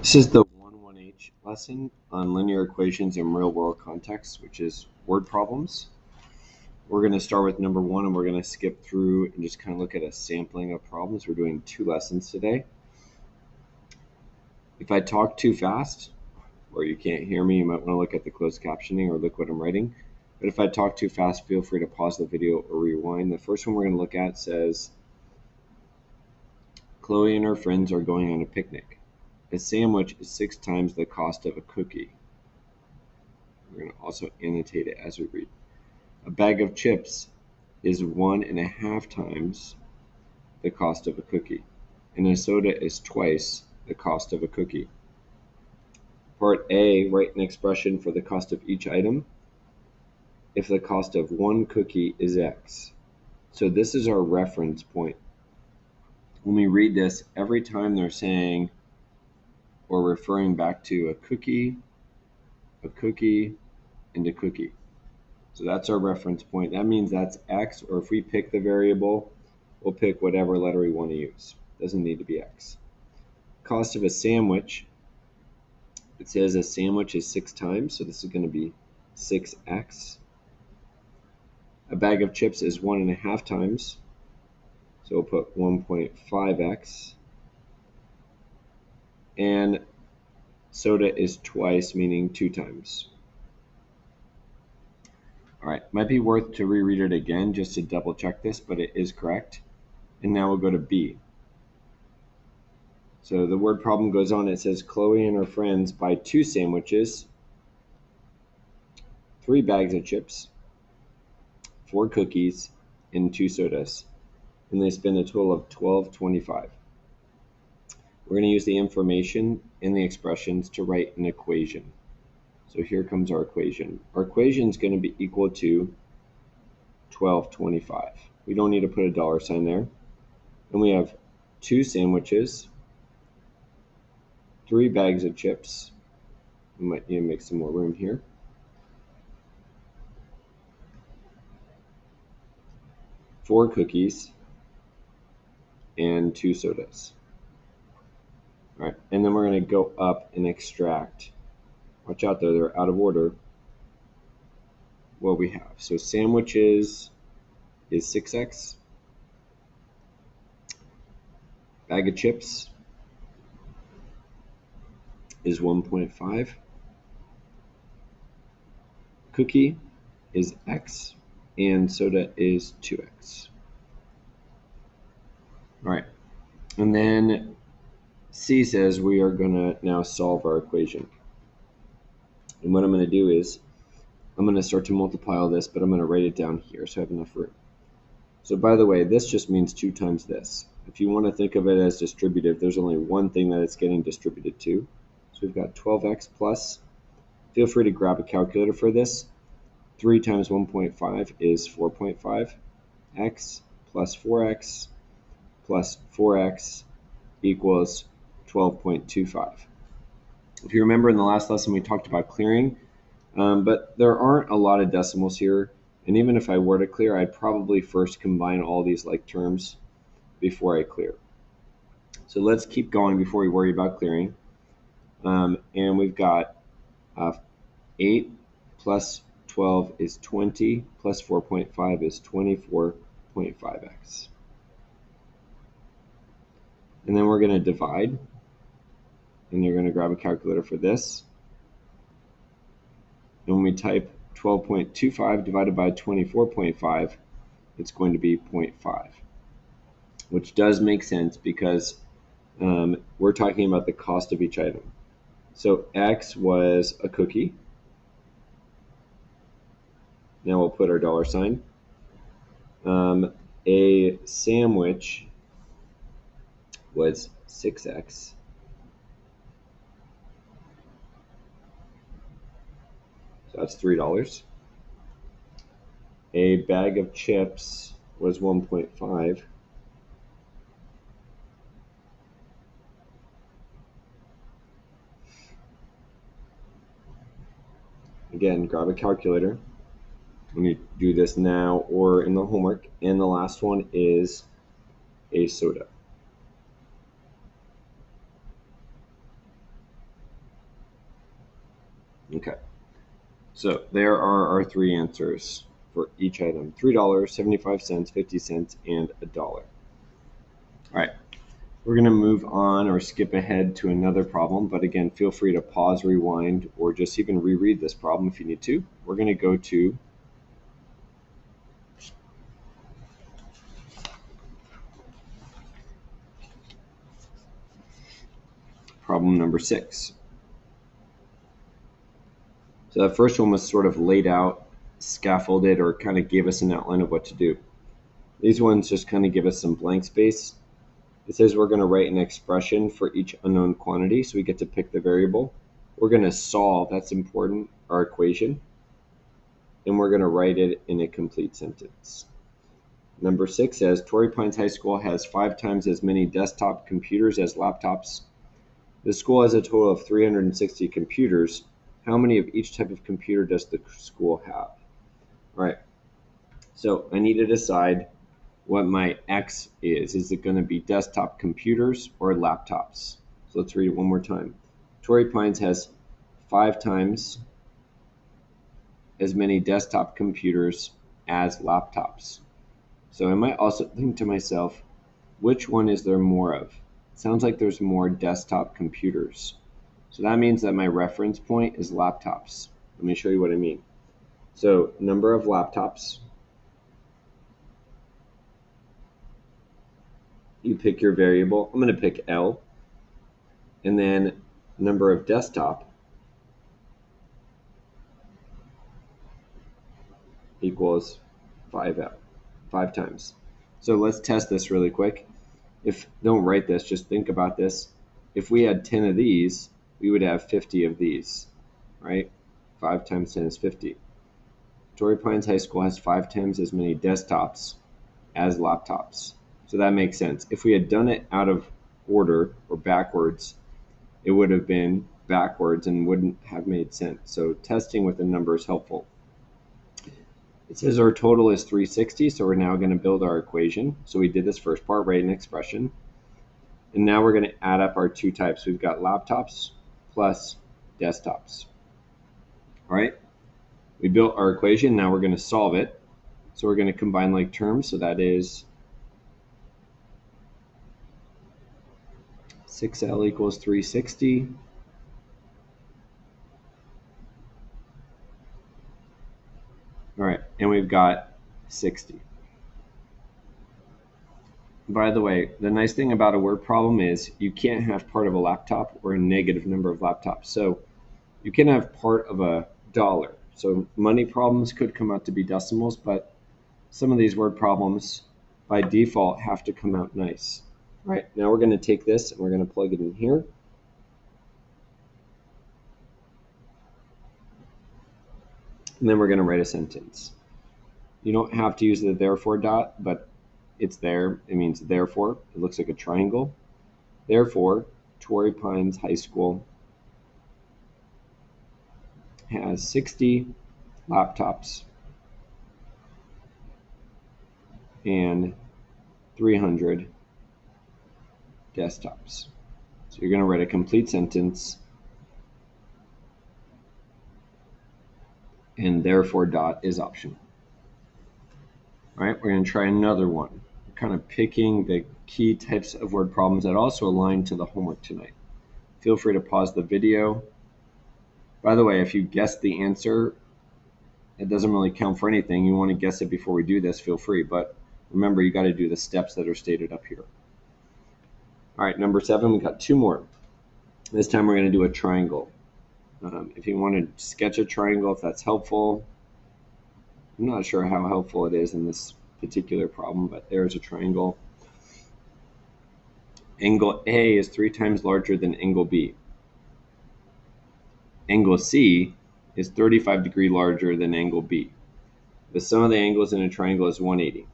This is the 1-1H lesson on linear equations in real-world contexts, which is word problems. We're going to start with number 1, and we're going to skip through and just kind of look at a sampling of problems. We're doing 2 lessons today. If I talk too fast, or you can't hear me, you might want to look at the closed captioning or look what I'm writing. But if I talk too fast, feel free to pause the video or rewind. The first one we're going to look at says, Chloe and her friends are going on a picnic. A sandwich is 6 times the cost of a cookie. We're going to also annotate it as we read. A bag of chips is 1.5 times the cost of a cookie, and a soda is twice the cost of a cookie. Part A, write an expression for the cost of each item if the cost of one cookie is X. So this is our reference point. When we read this, every time they're saying or referring back to a cookie, and a cookie. So that's our reference point. That means that's X, or if we pick the variable, we'll pick whatever letter we want to use. Doesn't need to be X. Cost of a sandwich, it says a sandwich is 6 times, so this is going to be 6X. A bag of chips is 1.5 times, so we'll put 1.5X. And soda is twice, meaning 2 times. All right, might be worth to reread it again just to double check this, but it is correct. And now we'll go to B. So the word problem goes on. It says Chloe and her friends buy 2 sandwiches, 3 bags of chips, 4 cookies, and 2 sodas, and they spend a total of $12.25. We're going to use the information in the expressions to write an equation. So here comes our equation. Our equation is going to be equal to $12.25. We don't need to put a dollar sign there. And we have 2 sandwiches, 3 bags of chips. We might need to make some more room here. 4 cookies, and 2 sodas. All right, and then we're going to go up and extract. Watch out though, they're out of order. What we have. So sandwiches is 6X. Bag of chips is 1.5. Cookie is X, and soda is 2X. All right, and then C says we are going to now solve our equation. And what I'm going to do is I'm going to start to multiply all this, but I'm going to write it down here so I have enough room. So by the way, this just means 2 times this. If you want to think of it as distributive, there's only one thing that it's getting distributed to. So we've got 12X plus, feel free to grab a calculator for this. 3 times 1.5 is 4.5. X plus 4X plus 4X equals 12.25. If you remember in the last lesson, we talked about clearing, but there aren't a lot of decimals here. And even if I were to clear, I'd probably first combine all these like terms before I clear. So let's keep going before we worry about clearing. And we've got 8 plus 12 is 20, plus 4.5 is 24.5x. And then we're going to divide, and you're going to grab a calculator for this. And when we type 12.25 divided by 24.5, it's going to be 0.5, which does make sense because we're talking about the cost of each item. So X was a cookie. Now we'll put our dollar sign. A sandwich was 6X. So that's $3. A bag of chips was 1.5. Again, grab a calculator when you do this now or in the homework. And the last one is a soda. Okay, so there are our three answers for each item: $3, 75 cents, 50 cents, and $1. All right, we're going to move on or skip ahead to another problem, but again, feel free to pause, rewind, or just even reread this problem if you need to. We're going to go to problem number 6. So that first one was sort of laid out, scaffolded, or kind of gave us an outline of what to do. These ones just kind of give us some blank space. It says we're going to write an expression for each unknown quantity, so we get to pick the variable. We're going to solve, that's important, our equation, and we're going to write it in a complete sentence. Number 6 says Torrey Pines High School has 5 times as many desktop computers as laptops. The school has a total of 360 computers. How many of each type of computer does the school have? All right, so I need to decide what my X is. Is it going to be desktop computers or laptops? So let's read it one more time. Torrey Pines has 5 times as many desktop computers as laptops. So I might also think to myself, which one is there more of? It sounds like there's more desktop computers. So that means that my reference point is laptops. Let me show you what I mean. So number of laptops, you pick your variable. I'm going to pick L. And then number of desktop equals 5L, 5 times. So let's test this really quick. Don't write this, just think about this. If we had 10 of these, we would have 50 of these, right? 5 times 10 is 50. Torrey Pines High School has 5 times as many desktops as laptops. So that makes sense. If we had done it out of order or backwards, it would have been backwards and wouldn't have made sense. So testing with a number is helpful. It says our total is 360, so we're now going to build our equation. So we did this first part, write an expression. And now we're going to add up our two types. We've got laptops plus desktops. All right, we built our equation. Now we're going to solve it. So we're going to combine like terms. So that is 6L equals 360. All right, and we've got 60. By the way, the nice thing about a word problem is you can't have part of a laptop or a negative number of laptops. So you can have part of a dollar. So money problems could come out to be decimals, but some of these word problems by default have to come out nice. All right, now we're going to take this and we're going to plug it in here. And then we're going to write a sentence. You don't have to use the therefore dot, but it's there. It means therefore. It looks like a triangle. Therefore, Torrey Pines High School has 60 laptops and 300 desktops. So you're going to write a complete sentence and therefore dot is optional. All right, we're going to try another one. We're kind of picking the key types of word problems that also align to the homework tonight. Feel free to pause the video. By the way, if you guessed the answer, it doesn't really count for anything. You want to guess it before we do this, feel free. But remember, you got to do the steps that are stated up here. All right, number 7, we got 2 more. This time we're going to do a triangle. If you want to sketch a triangle, if that's helpful. I'm not sure how helpful it is in this particular problem, but there's a triangle. Angle A is 3 times larger than angle B. Angle C is 35 degrees larger than angle B. The sum of the angles in a triangle is 180.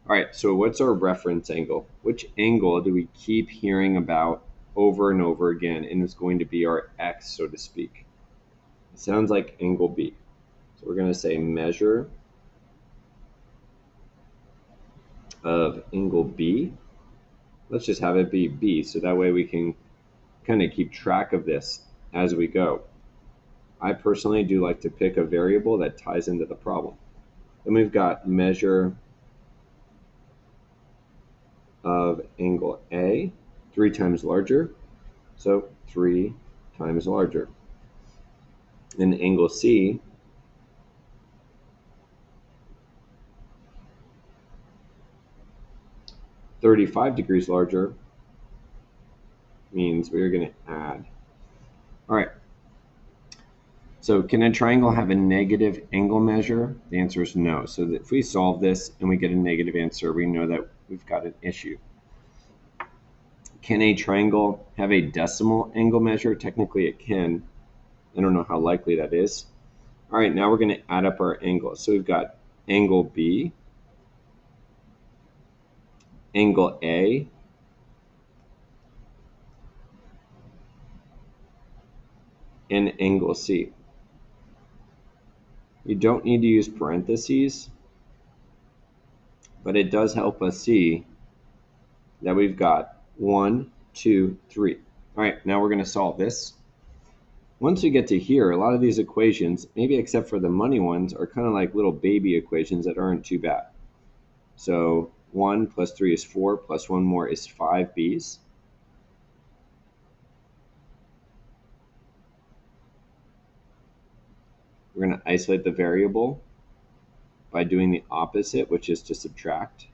All right, so what's our reference angle? Which angle do we keep hearing about over and over again, and it's going to be our X, so to speak? It sounds like angle B. So we're going to say measure of angle B. Let's just have it be B, so that way we can kind of keep track of this as we go. I personally do like to pick a variable that ties into the problem. Then we've got measure of angle A, 3 times larger, so 3 times larger. And angle C, (35° larger, means we're going to add. All right. So can a triangle have a negative angle measure? The answer is no. So that if we solve this and we get a negative answer, we know that we've got an issue. Can a triangle have a decimal angle measure? Technically it can. I don't know how likely that is. All right, now we're going to add up our angles. So we've got angle B, angle A, and angle C. You don't need to use parentheses, but it does help us see that we've got 1, 2, 3. All right, now we're going to solve this. Once we get to here, a lot of these equations, maybe except for the money ones, are kind of like little baby equations that aren't too bad. So 1 plus 3 is 4, plus 1 more is 5b's. We're going to isolate the variable by doing the opposite, which is to subtract.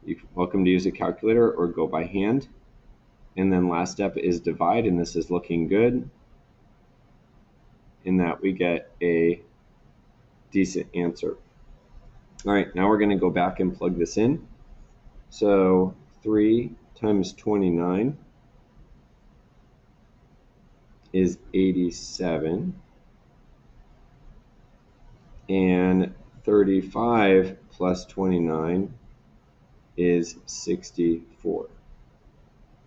You're welcome to use a calculator or go by hand. And then last step is divide, and this is looking good in that we get a decent answer. All right, now we're going to go back and plug this in. So 3 times 29 is 87, and 35 plus 29 is 64.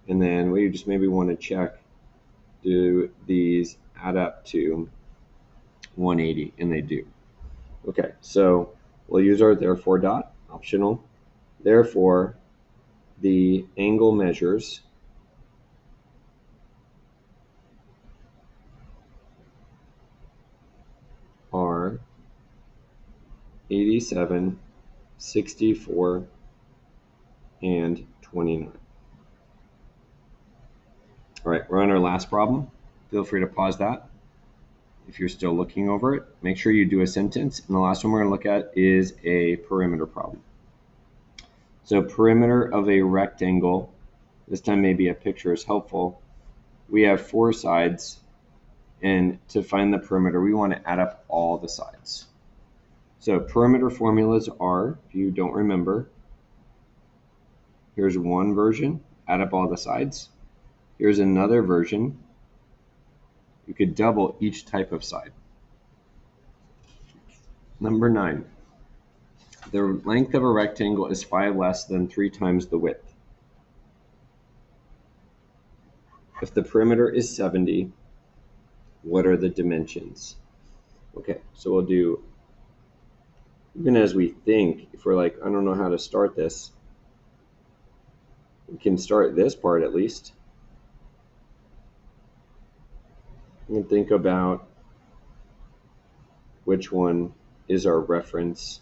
And then we just maybe want to check, do these add up to 180? And they do. Okay, so we'll use our therefore dot, optional. Therefore, the angle measures are 87, 64, and 29. All right, we're on our last problem. Feel free to pause that if you're still looking over it. Make sure you do a sentence. And the last one we're going to look at is a perimeter problem. So perimeter of a rectangle, this time maybe a picture is helpful. We have 4 sides, and to find the perimeter, we want to add up all the sides. So perimeter formulas are, if you don't remember, here's one version, add up all the sides. Here's another version. You could double each type of side. Number 9. The length of a rectangle is 5 less than 3 times the width. If the perimeter is 70, what are the dimensions? Okay, so we'll do, even as we think, if we're like, I don't know how to start this, we can start this part at least. And think about which one is our reference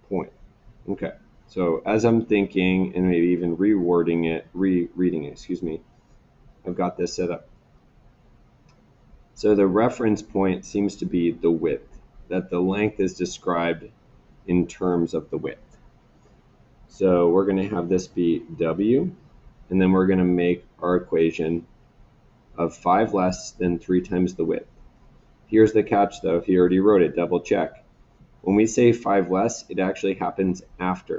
point. Okay, so as I'm thinking and maybe even rereading it, I've got this set up. So the reference point seems to be the width, that the length is described in terms of the width. So we're going to have this be W, and then we're going to make our equation of 5 less than 3 times the width. Here's the catch though, if you already wrote it, double check. When we say 5 less, it actually happens after.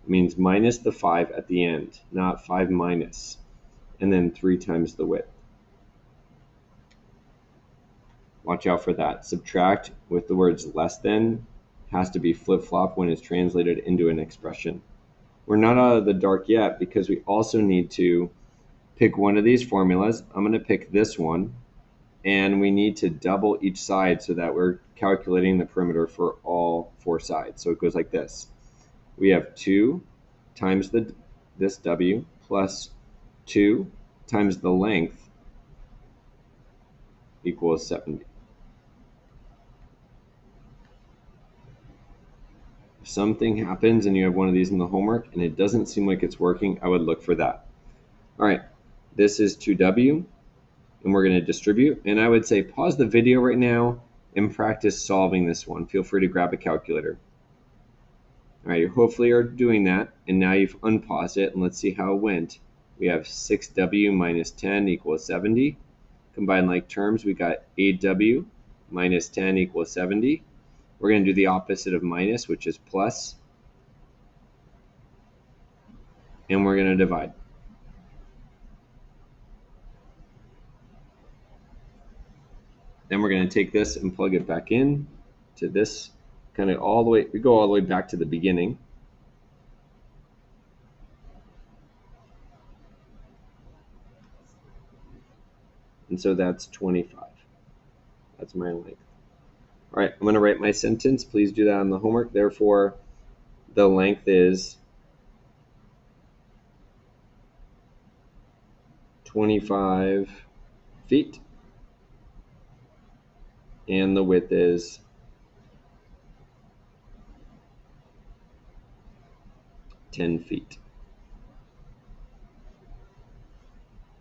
It means minus the 5 at the end, not 5 minus, and then 3 times the width. Watch out for that. Subtract with the words less than has to be flip-flop when it's translated into an expression. We're not out of the dark yet because we also need to pick one of these formulas. I'm going to pick this one, and we need to double each side so that we're calculating the perimeter for all 4 sides. So it goes like this. We have 2 times this W plus 2 times the length equals 70. If something happens and you have one of these in the homework and it doesn't seem like it's working, I would look for that. All right, this is 2w, and we're going to distribute. And I would say pause the video right now and practice solving this one. Feel free to grab a calculator. All right, you hopefully are doing that, and now you've unpaused it, and let's see how it went. We have 6w minus 10 equals 70. Combine like terms, we got 8w minus 10 equals 70. We're going to do the opposite of minus, which is plus, and we're going to divide. Then we're going to take this and plug it back in to this, kind of all the way, we go all the way back to the beginning. And so that's 25. That's my length. All right, I'm going to write my sentence. Please do that on the homework. Therefore, the length is 25 feet, and the width is 10 feet.